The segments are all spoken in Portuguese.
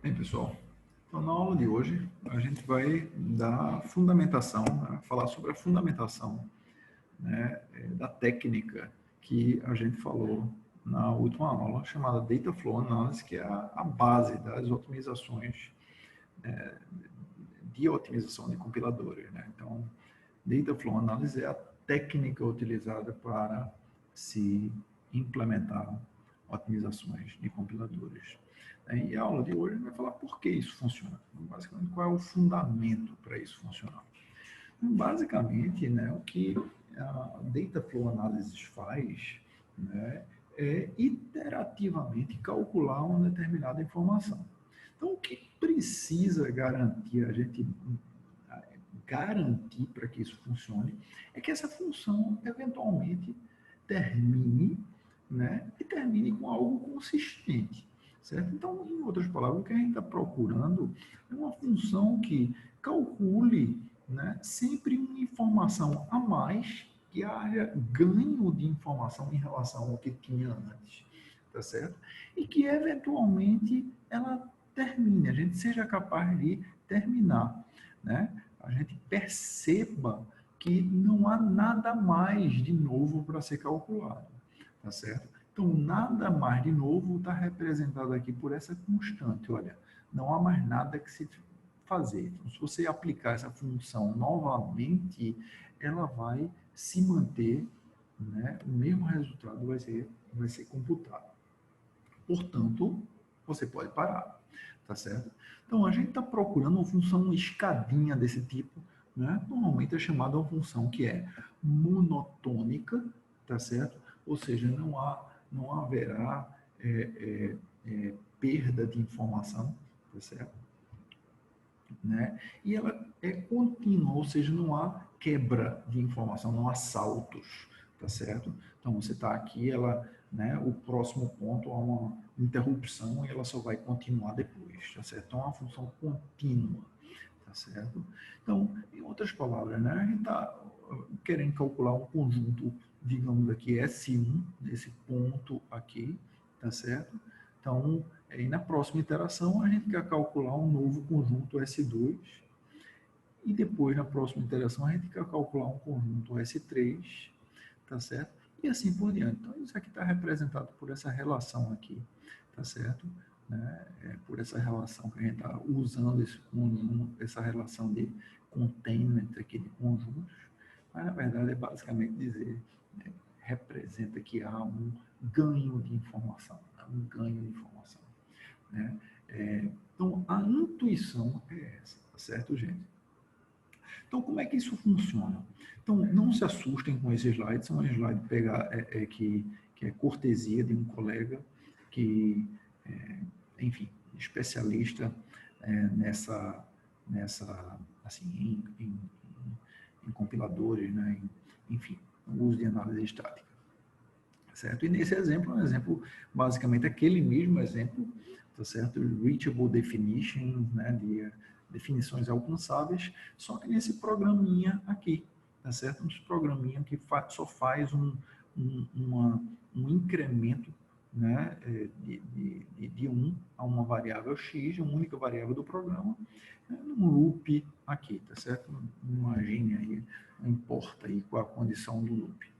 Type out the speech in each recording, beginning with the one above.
Bem, pessoal, então na aula de hoje a gente vai dar fundamentação, né, falar sobre a fundamentação, né, da técnica que a gente falou na última aula, chamada Data Flow Analysis, que é a base das otimizações, de otimização de compiladores, né? Então, Data Flow Analysis é a técnica utilizada para se implementar otimizações de compiladores. E a aula de hoje vai falar por que isso funciona. Basicamente, qual é o fundamento para isso funcionar. Basicamente, né, o que a Data Flow Analysis faz, né, é iterativamente calcular uma determinada informação. Então, o que precisa garantir, a gente garantir para que isso funcione, é que essa função eventualmente termine, né, e termine com algo consistente, certo? Então, em outras palavras, o que a gente está procurando é uma função que calcule, né, sempre uma informação a mais, que haja ganho de informação em relação ao que tinha antes, tá certo? E que eventualmente ela termine, a gente seja capaz de terminar, né? A gente perceba que não há nada mais de novo para ser calculado, tá certo? Então, nada mais de novo está representado aqui por essa constante. Olha, não há mais nada que se fazer. Então, se você aplicar essa função novamente, ela vai se manter, né? O mesmo resultado vai ser computado. Portanto, você pode parar, tá certo? Então, a gente está procurando uma função escadinha desse tipo, né? Normalmente é chamada uma função que é monotônica, tá certo? Ou seja, não haverá perda de informação, tá certo? Né? E ela é contínua, ou seja, não há quebra de informação, não há saltos, tá certo? Então, você está aqui, ela, né, o próximo ponto há uma interrupção e ela só vai continuar depois, tá certo? Então, é uma função contínua, tá certo? Então, em outras palavras, né, a gente está querendo calcular um conjunto, digamos aqui, S1, nesse ponto aqui, tá certo? Então, e na próxima iteração, a gente quer calcular um novo conjunto S2 e depois, na próxima iteração, a gente quer calcular um conjunto S3, tá certo? E assim por diante. Então, isso aqui está representado por essa relação aqui, tá certo? Né? Por essa relação que a gente está usando esse conjunto, essa relação de containment aqui de conjuntos, mas na verdade é basicamente dizer, né, representa que há um ganho de informação, né? Um ganho de informação. Né? Então, a intuição é essa, tá certo, gente? Então, como é que isso funciona? Então, não se assustem com esse slide, são um slide que é cortesia de um colega que, enfim, especialista nessa assim, em compiladores, né? Enfim, no uso de análise estática. Certo? E nesse exemplo, é um exemplo, basicamente, aquele mesmo exemplo, tá certo? Reachable definitions, né? De definições alcançáveis, só que nesse programinha aqui, tá certo? Um programinha que só faz um incremento, né? De 1 a uma variável x, uma única variável do programa, né? Num loop aqui, tá certo? Imagine aí, não importa aí qual a condição do loop.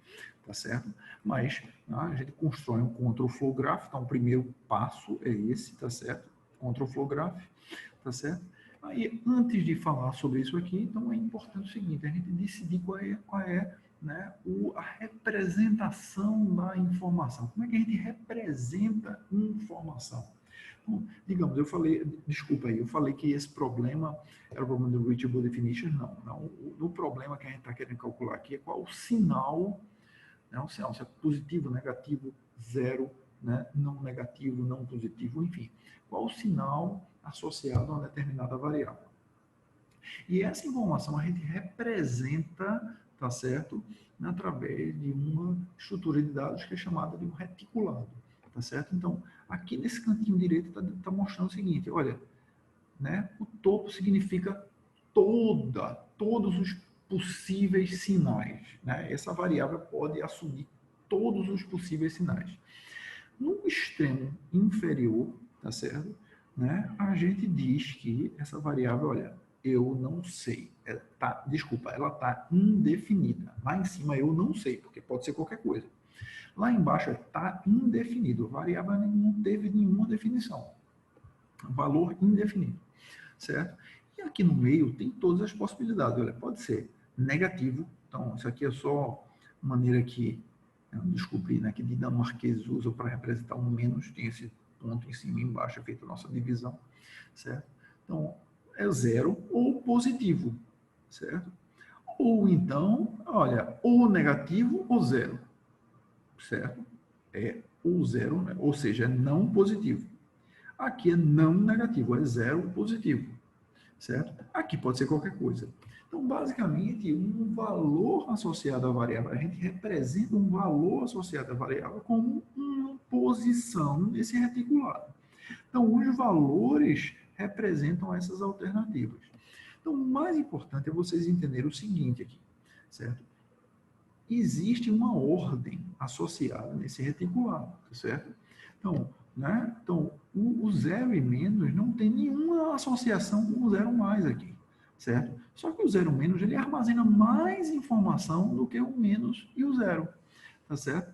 Tá certo? Mas a gente constrói um control flow graph, então o primeiro passo é esse, tá certo? Control flow graph, tá certo? Aí, antes de falar sobre isso aqui, então é importante o seguinte, a gente decidir qual é né, a representação da informação. Como é que a gente representa informação? Então, digamos, eu falei, desculpa aí, eu falei que esse problema era o problema do reachable definition, não. O problema que a gente está querendo calcular aqui é qual o sinal, né, um sinal, se é positivo, negativo, zero, né, não negativo, não positivo, enfim. Qual o sinal associado a uma determinada variável? E essa informação a gente representa, tá certo, através de uma estrutura de dados que é chamada de um reticulado, tá certo? Então, aqui nesse cantinho direito tá mostrando o seguinte, olha, né, o topo significa todos os possíveis sinais, né? Essa variável pode assumir todos os possíveis sinais. No extremo inferior, tá certo? né, a gente diz que essa variável, olha, eu não sei, desculpa, ela está indefinida. Lá em cima eu não sei, porque pode ser qualquer coisa. Lá embaixo está indefinido, a variável não teve nenhuma definição. Valor indefinido, certo? E aqui no meio tem todas as possibilidades. Olha, pode ser negativo, então isso aqui é só maneira que eu descobri, né, que dinamarqueses usam para representar um menos, tem esse ponto em cima e embaixo, é feita a nossa divisão, certo? Então, é zero ou positivo, certo? Ou então, olha, ou negativo ou zero, certo? É ou zero, né? Ou seja, é não positivo. Aqui é não negativo, é zero positivo, certo? Aqui pode ser qualquer coisa. Então, basicamente, um valor associado à variável, a gente representa um valor associado à variável como uma posição nesse reticulado. Então, os valores representam essas alternativas. Então, o mais importante é vocês entenderem o seguinte aqui, certo? Existe uma ordem associada nesse reticulado, certo? Então, né? Então o zero e menos não tem nenhuma associação com o zero mais aqui, certo? Só que o zero menos ele armazena mais informação do que o menos e o zero, tá certo?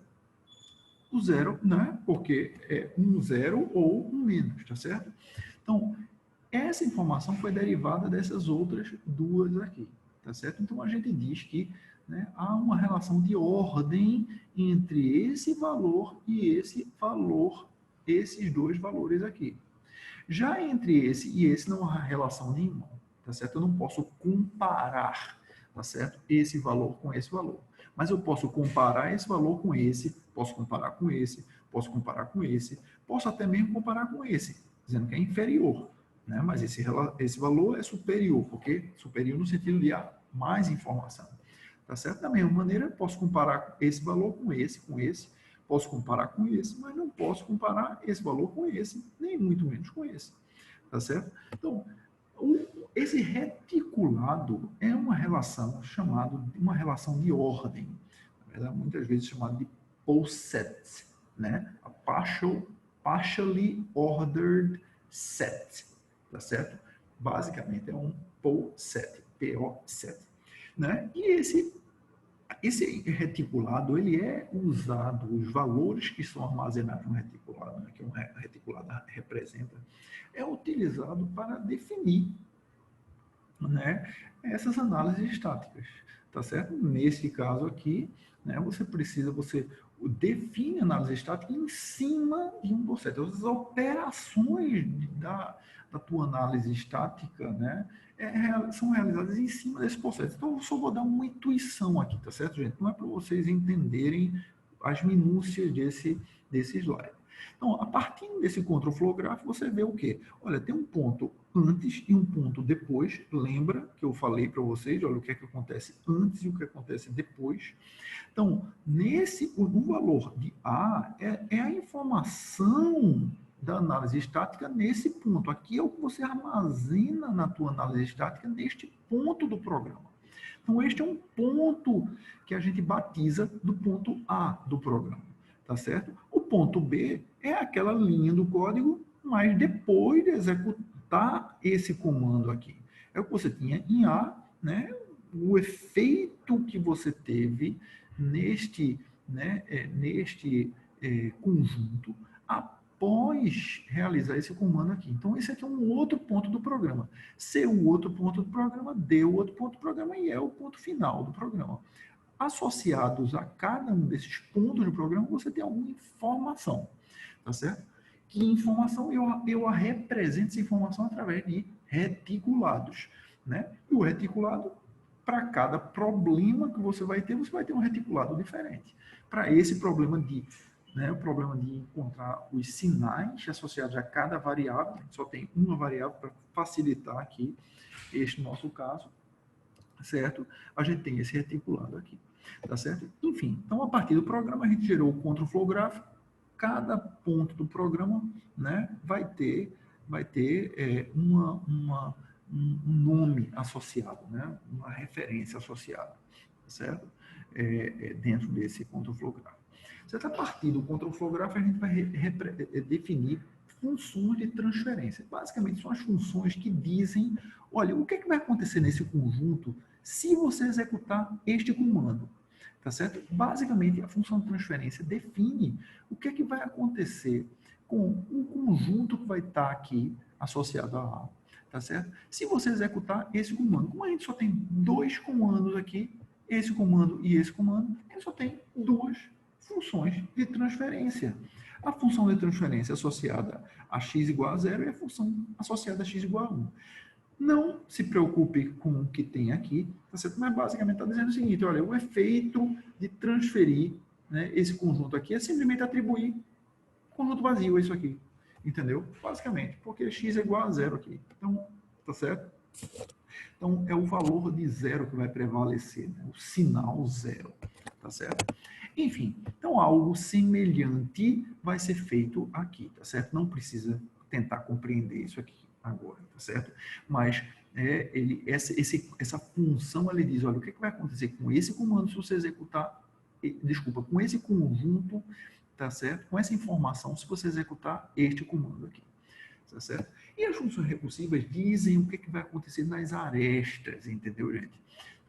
O zero, né? Porque é um zero ou um menos, tá certo? Então, essa informação foi derivada dessas outras duas aqui, tá certo? Então, a gente diz que, né, há uma relação de ordem entre esse valor e esse valor, esses dois valores aqui. Já entre esse e esse não há relação nenhuma, tá certo? Eu não posso comparar, tá certo? Esse valor com esse valor. Mas eu posso comparar esse valor com esse, posso comparar com esse, posso comparar com esse, posso até mesmo comparar com esse, dizendo que é inferior, né? Mas esse valor é superior, porque superior no sentido de há mais informação, tá certo? Da mesma maneira, eu posso comparar esse valor com esse, posso comparar com esse, mas não posso comparar esse valor com esse, nem muito menos com esse, tá certo? Então, esse reticulado é uma relação chamada, uma relação de ordem, na verdade, muitas vezes chamada de poset, né? A partially ordered set, tá certo? Basicamente é um poset, P-O-set, né? E esse reticulado, ele é usado, os valores que são armazenados no reticulado, né, que um reticulado representa, é utilizado para definir, né, essas análises estáticas, tá certo? Nesse caso aqui, né, você define a análise estática em cima de um boceto. As operações da tua análise estática, né, são realizadas em cima desse processo. Então, eu só vou dar uma intuição aqui, tá certo, gente? Não é para vocês entenderem as minúcias desse slide. Então, a partir desse control flow graph, você vê o quê? Olha, tem um ponto antes e um ponto depois. Lembra que eu falei para vocês, olha, o que é que acontece antes e o que acontece depois. Então, o valor de A é a informação da análise estática nesse ponto. Aqui é o que você armazena na tua análise estática neste ponto do programa. Então, este é um ponto que a gente batiza do ponto A do programa, tá certo? O ponto B é aquela linha do código, mas depois de executar esse comando aqui. É o que você tinha em A, né? O efeito que você teve neste conjunto após realizar esse comando aqui. Então, esse aqui é um outro ponto do programa. Ser o outro ponto do programa, deu outro ponto do programa e é o ponto final do programa. Associados a cada um desses pontos do programa, você tem alguma informação, tá certo? Que informação eu represento essa informação através de reticulados, né? E o reticulado, para cada problema que você vai ter um reticulado diferente. Para esse problema o problema de encontrar os sinais associados a cada variável, a gente só tem uma variável para facilitar aqui este nosso caso, certo? A gente tem esse reticulado aqui, tá certo? Enfim, então a partir do programa a gente gerou o control flow graph, cada ponto do programa, né, vai ter um nome associado, né, uma referência associada, certo? Dentro desse control flow graph. Certo? A partir do control flow graph a gente vai definir funções de transferência. Basicamente, são as funções que dizem, olha, o que é que vai acontecer nesse conjunto se você executar este comando, tá certo? Basicamente, a função de transferência define o que é que vai acontecer com o conjunto que vai estar aqui associado a A, tá certo? Se você executar esse comando, como a gente só tem dois comandos aqui, esse comando e esse comando, ele só tem duas funções de transferência. A função de transferência associada a x igual a 0 e a função associada a x igual a 1. Não se preocupe com o que tem aqui, tá certo? Mas basicamente está dizendo o seguinte, olha, o efeito de transferir, né, esse conjunto aqui é simplesmente atribuir conjunto vazio, é isso aqui. Entendeu? Basicamente, porque x é igual a 0 aqui. Então, tá certo? Então, é o valor de 0 que vai prevalecer, né? O sinal 0, tá certo? Enfim, então algo semelhante vai ser feito aqui, tá certo? Não precisa tentar compreender isso aqui agora, tá certo? Mas essa função, ele diz, olha, o que vai acontecer com esse comando se você executar, desculpa, com esse conjunto, tá certo? Com essa informação, se você executar este comando aqui, tá certo? E as funções recursivas dizem o que vai acontecer nas arestas, entendeu, gente?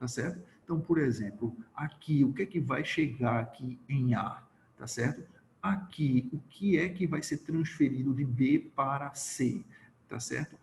Tá certo? Então, por exemplo, aqui, o que vai chegar aqui em A, tá certo? Aqui, o que é que vai ser transferido de B para C, tá certo?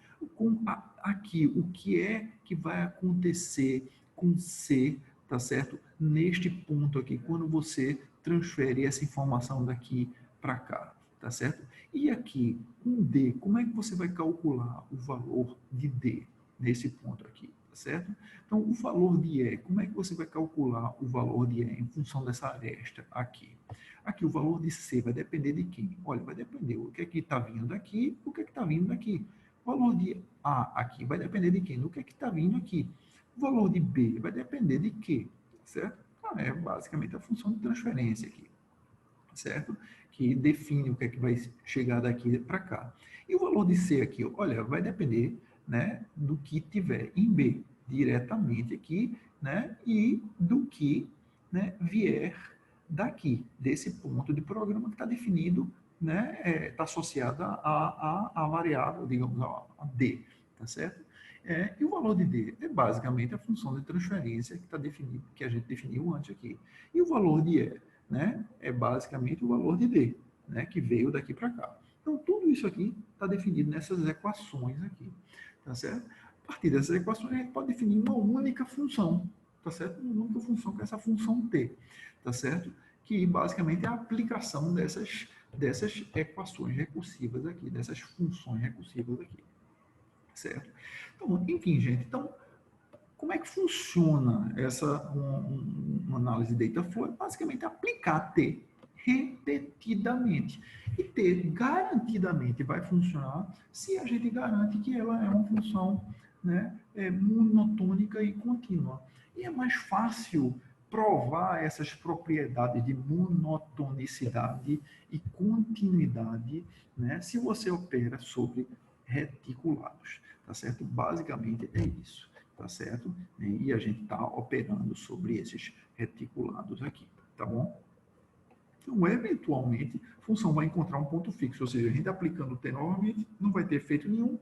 Aqui, o que é que vai acontecer com C, tá certo? Neste ponto aqui, quando você transfere essa informação daqui para cá, tá certo? E aqui, com D, como é que você vai calcular o valor de D nesse ponto aqui, tá certo? Então, o valor de E, como é que você vai calcular o valor de E em função dessa aresta aqui? Aqui, o valor de C vai depender de quem? Olha, vai depender o que é que está vindo daqui, o que é que está vindo daqui. O valor de A aqui vai depender de quem? Do que é que está vindo aqui. O valor de B vai depender de quê? Certo? Então, é basicamente a função de transferência aqui, certo? Que define o que é que vai chegar daqui para cá. E o valor de C aqui, olha, vai depender, né, do que tiver em B diretamente aqui, né, e do que, né, vier daqui, desse ponto de programa que está definido, né, está associado a variável, digamos, a D, tá certo? E o valor de D é basicamente a função de transferência que está definido, que a gente definiu antes aqui. E o valor de E, né, é basicamente o valor de D, né, que veio daqui para cá. Então, tudo isso aqui está definido nessas equações aqui, tá certo? A partir dessas equações, a gente pode definir uma única função, tá certo? Uma única função, que é essa função T, tá certo? Que basicamente é a aplicação dessas equações recursivas aqui, dessas funções recursivas aqui, certo? Então, enfim, gente, então, como é que funciona uma análise de data flow? É basicamente aplicar T repetidamente. E T garantidamente vai funcionar se a gente garante que ela é uma função, né, monotônica e contínua. E é mais fácil provar essas propriedades de monotonicidade e continuidade, né, se você opera sobre reticulados, tá certo? Basicamente é isso, tá certo? E a gente está operando sobre esses reticulados aqui, tá bom? Então, eventualmente, a função vai encontrar um ponto fixo, ou seja, a gente aplicando o T novamente, não vai ter efeito nenhum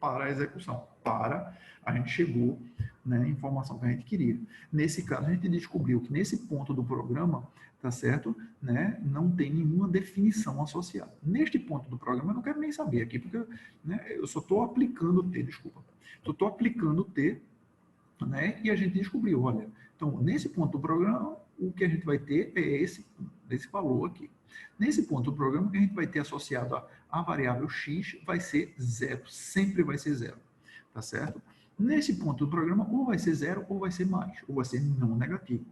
para a execução, a gente chegou, né, a informação que a gente queria. Nesse caso, a gente descobriu que nesse ponto do programa, tá certo, né, não tem nenhuma definição associada. Neste ponto do programa, eu não quero nem saber aqui, porque, né, eu só estou aplicando o T, desculpa. Só estou aplicando o T, né, e a gente descobriu, olha, então, nesse ponto do programa, o que a gente vai ter é esse valor aqui. Nesse ponto do programa, o que a gente vai ter associado a variável x vai ser zero, sempre vai ser zero, tá certo? Nesse ponto do programa, ou vai ser zero, ou vai ser mais, ou vai ser não negativo.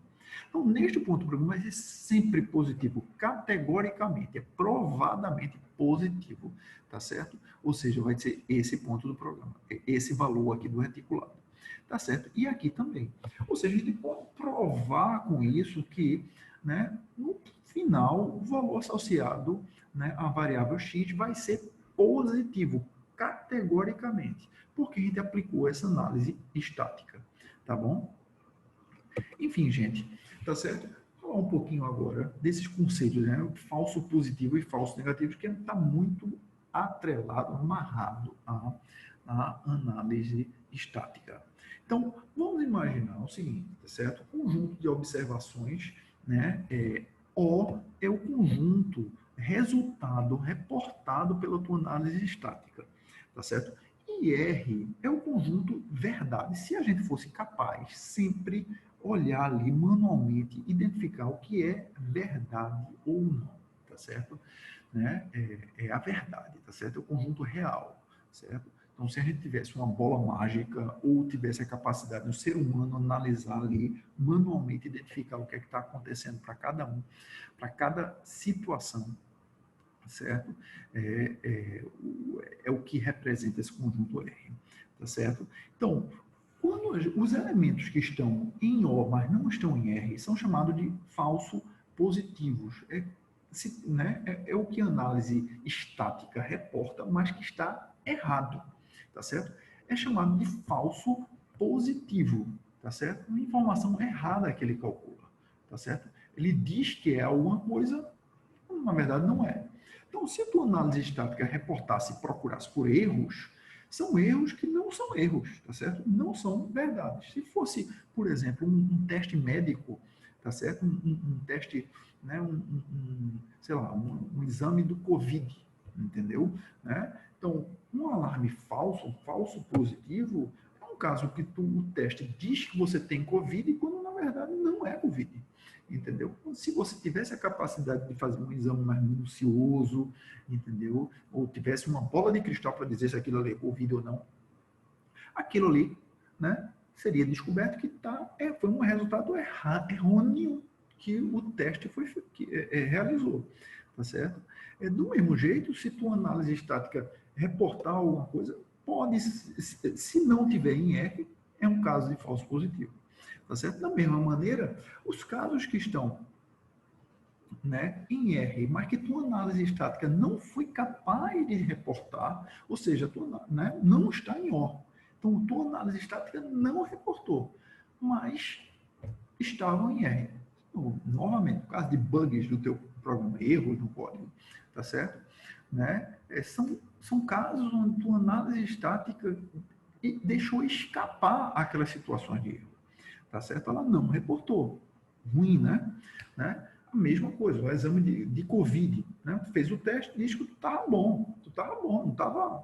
Então, neste ponto do programa, vai ser sempre positivo, categoricamente, é provadamente positivo, tá certo? Ou seja, vai ser esse ponto do programa, esse valor aqui do reticulado, tá certo? E aqui também. Ou seja, a gente pode provar com isso que, né, no final, o valor associado, né, à variável x vai ser positivo, categoricamente, porque a gente aplicou essa análise estática, tá bom? Enfim, gente, tá certo? falar um pouquinho agora desses conceitos, né? Falso positivo e falso negativo, que está muito atrelado, amarrado à análise estática. Então, vamos imaginar o seguinte, tá certo? Conjunto de observações, né? O é o conjunto resultado reportado pela tua análise estática, tá certo? E R é o conjunto verdade. Se a gente fosse capaz sempre olhar ali manualmente, identificar o que é verdade ou não, tá certo? Né? É a verdade, tá certo? É o conjunto real, certo? Então, se a gente tivesse uma bola mágica ou tivesse a capacidade do ser humano analisar ali, manualmente identificar o que é que está acontecendo para cada um, para cada situação, certo? É o que representa esse conjunto R, tá certo? Então, quando os elementos que estão em O, mas não estão em R, são chamados de falso positivos. É o que a análise estática reporta, mas que está errado, tá certo? É chamado de falso positivo, tá certo? Uma informação errada que ele calcula, tá certo? Ele diz que é alguma coisa, na verdade não é. Então, se a tua análise estática reportasse e procurasse por erros, são erros que não são erros, tá certo? Não são verdades. Se fosse, por exemplo, um teste médico, tá certo? Um teste, né? Sei lá, um exame do Covid, entendeu? Né? Então, um alarme falso, um falso positivo, é um caso que o teste diz que você tem Covid, quando na verdade não é Covid. Entendeu? Se você tivesse a capacidade de fazer um exame mais minucioso, entendeu? Ou tivesse uma bola de cristal para dizer se aquilo ali é Covid ou não, aquilo ali, né, seria descoberto que foi um resultado errôneo que o teste realizou, tá certo? Do mesmo jeito, se tua análise estática reportar alguma coisa, pode, se não tiver em R, é um caso de falso positivo. Tá certo? Da mesma maneira, os casos que estão, né, em R, mas que tua análise estática não foi capaz de reportar, ou seja, tua, né, não está em O. Então, tua análise estática não reportou, mas estavam em R. Então, novamente, no caso de bugs do teu programa, erros no código, tá certo? Né? São casos onde tua análise estática deixou escapar aquelas situações de erro, tá certo? Ela não reportou. Ruim, né? A mesma coisa, o exame de Covid, né? Tu fez o teste, disse que tu estava bom,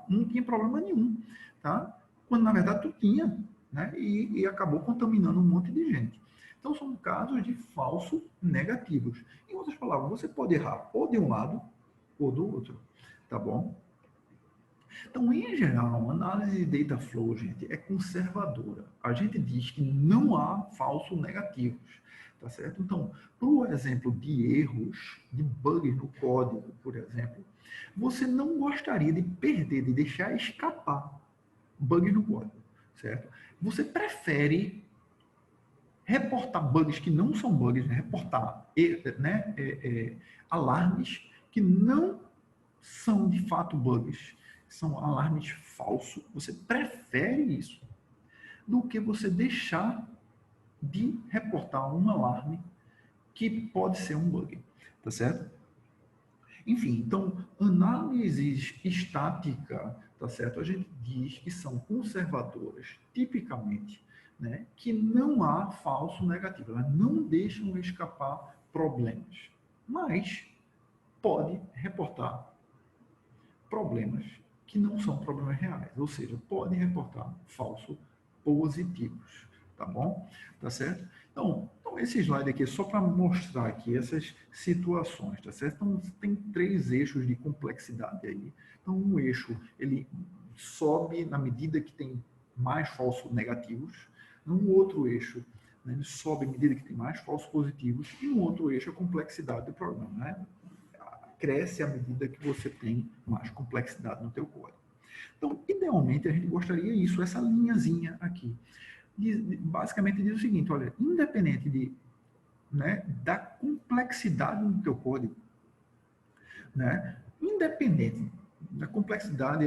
não tinha problema nenhum, tá? Quando na verdade tu tinha, né? E acabou contaminando um monte de gente. Então são casos de falso negativos. Em outras palavras, você pode errar ou de um lado ou do outro, tá bom? Então, em geral, a análise de data flow, gente, é conservadora. A gente diz que não há falsos negativos, tá certo? Então, para o exemplo de erros, de bugs no código, por exemplo, você não gostaria de perder, de deixar escapar bugs no código, certo? Você prefere reportar bugs que não são bugs, né? Reportar alarmes que não são de fato bugs, são alarmes falsos. Você prefere isso do que você deixar de reportar um alarme que pode ser um bug, tá certo? Enfim, então, análises estática, tá certo? A gente diz que são conservadoras, tipicamente, né? Que não há falso negativo, elas não deixam escapar problemas, mas pode reportar problemas que não são problemas reais, ou seja, podem reportar falsos positivos, tá bom? Tá certo? Então esse slide aqui é só para mostrar aqui essas situações, tá certo? Então, tem 3 eixos de complexidade aí. Então, um eixo, ele sobe na medida que tem mais falsos negativos, um outro eixo, né, ele sobe à medida que tem mais falsos positivos, e um outro eixo é a complexidade do programa, né? Cresce à medida que você tem mais complexidade no teu código. Então, idealmente, a gente gostaria isso, essa linhazinha aqui. Basicamente diz o seguinte, olha, independente da complexidade do teu código, né, independente da complexidade,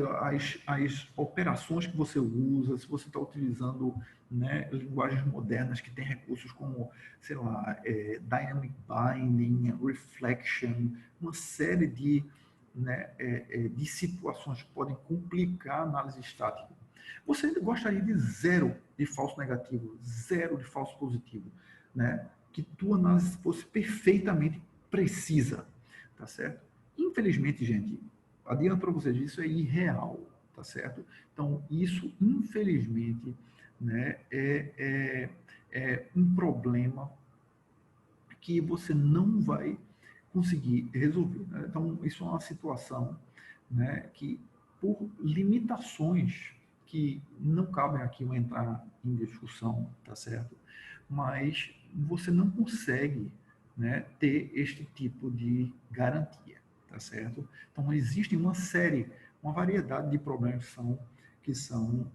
as operações que você usa, se você está utilizando, né, linguagens modernas que têm recursos como, sei lá, Dynamic Binding, Reflection, uma série de, né, de situações que podem complicar a análise estática. Você gostaria de zero de falso negativo, zero de falso positivo, né? Que tua análise fosse perfeitamente precisa, tá certo? Infelizmente, gente, adianto para vocês, isso é irreal, tá certo? Então, isso, infelizmente, né, é um problema que você não vai conseguir resolver, né? Então, isso é uma situação, né, que, por limitações que não cabem aqui eu entrar em discussão, tá certo? Mas você não consegue, né, ter este tipo de garantia, tá certo? Então, existe uma variedade de problemas que são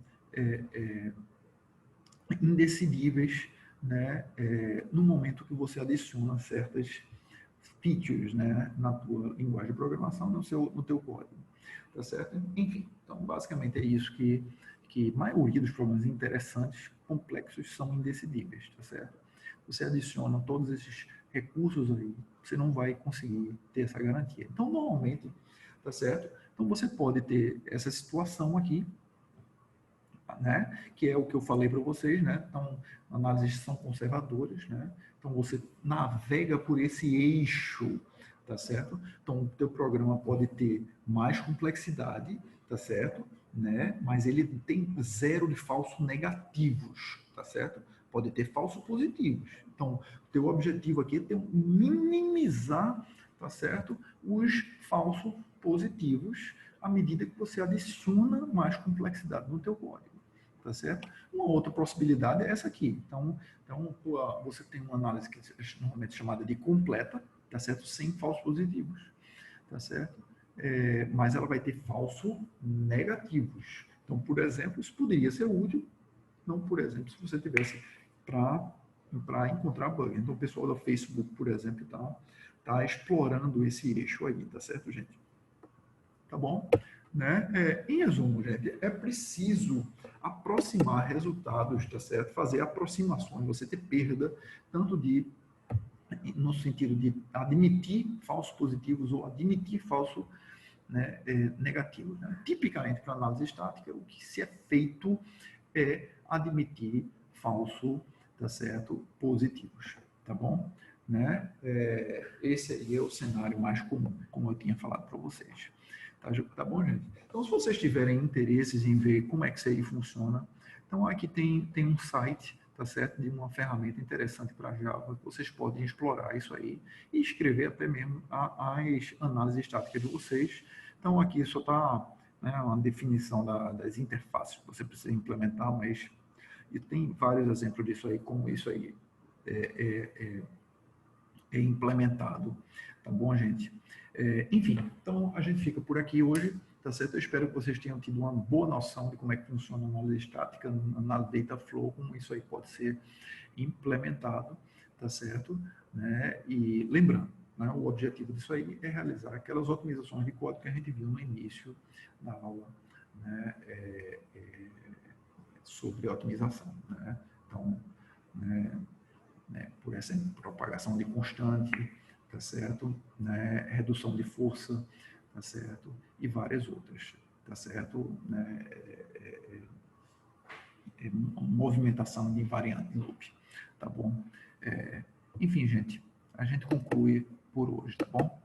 indecidíveis, né, no momento que você adiciona certas features, né, na tua linguagem de programação, no teu código, tá certo? Enfim, então basicamente é isso que a maioria dos problemas interessantes, complexos, são indecidíveis, tá certo? Você adiciona todos esses recursos aí, você não vai conseguir ter essa garantia. Então, normalmente, tá certo? Então, você pode ter essa situação aqui, né? Que é o que eu falei para vocês, né? Então, análises são conservadoras, né? Então, você navega por esse eixo, tá certo? Então, o teu programa pode ter mais complexidade, tá certo? Né? Mas ele tem zero de falsos negativos, tá certo? Pode ter falsos positivos. Então, o teu objetivo aqui é minimizar, tá certo? Os falsos positivos à medida que você adiciona mais complexidade no teu código. Tá certo? Uma outra possibilidade é essa aqui. Então você tem uma análise que é normalmente chamada de completa, tá certo? Sem falsos positivos, tá certo? Mas ela vai ter falsos negativos. Então, por exemplo, isso poderia ser útil, não, por exemplo, se você tivesse para encontrar bug. Então, o pessoal do Facebook, por exemplo, tá explorando esse eixo aí, tá certo, gente? Tá bom? Né? Em resumo, gente, é preciso aproximar resultados, tá certo? Fazer aproximações, você ter perda, tanto no sentido de admitir falsos positivos ou admitir falso, né, negativos. Né? Tipicamente, para análise estática, o que se é feito é admitir falso, tá certo? Positivos, tá bom? Né? Esse aí é o cenário mais comum, como eu tinha falado para vocês. Tá bom, gente? Então, se vocês tiverem interesses em ver como é que isso aí funciona, então aqui tem um site, tá certo? De uma ferramenta interessante para Java, vocês podem explorar isso aí e escrever até mesmo as análises estáticas de vocês. Então, aqui só está, né, uma definição das interfaces que você precisa implementar, mas e tem vários exemplos disso aí, como isso aí é implementado. Tá bom, gente? Enfim, então a gente fica por aqui hoje, tá certo? Eu espero que vocês tenham tido uma boa noção de como é que funciona a análise estática, na data flow, como isso aí pode ser implementado, tá certo? Né? E lembrando, né, o objetivo disso aí é realizar aquelas otimizações de código que a gente viu no início da aula, né? Sobre otimização, né? Então, por essa propagação de constante, tá certo? Né? Redução de força, tá certo? E várias outras, tá certo? Né? Movimentação de invariante loop, tá bom? Enfim, gente, a gente conclui por hoje, tá bom?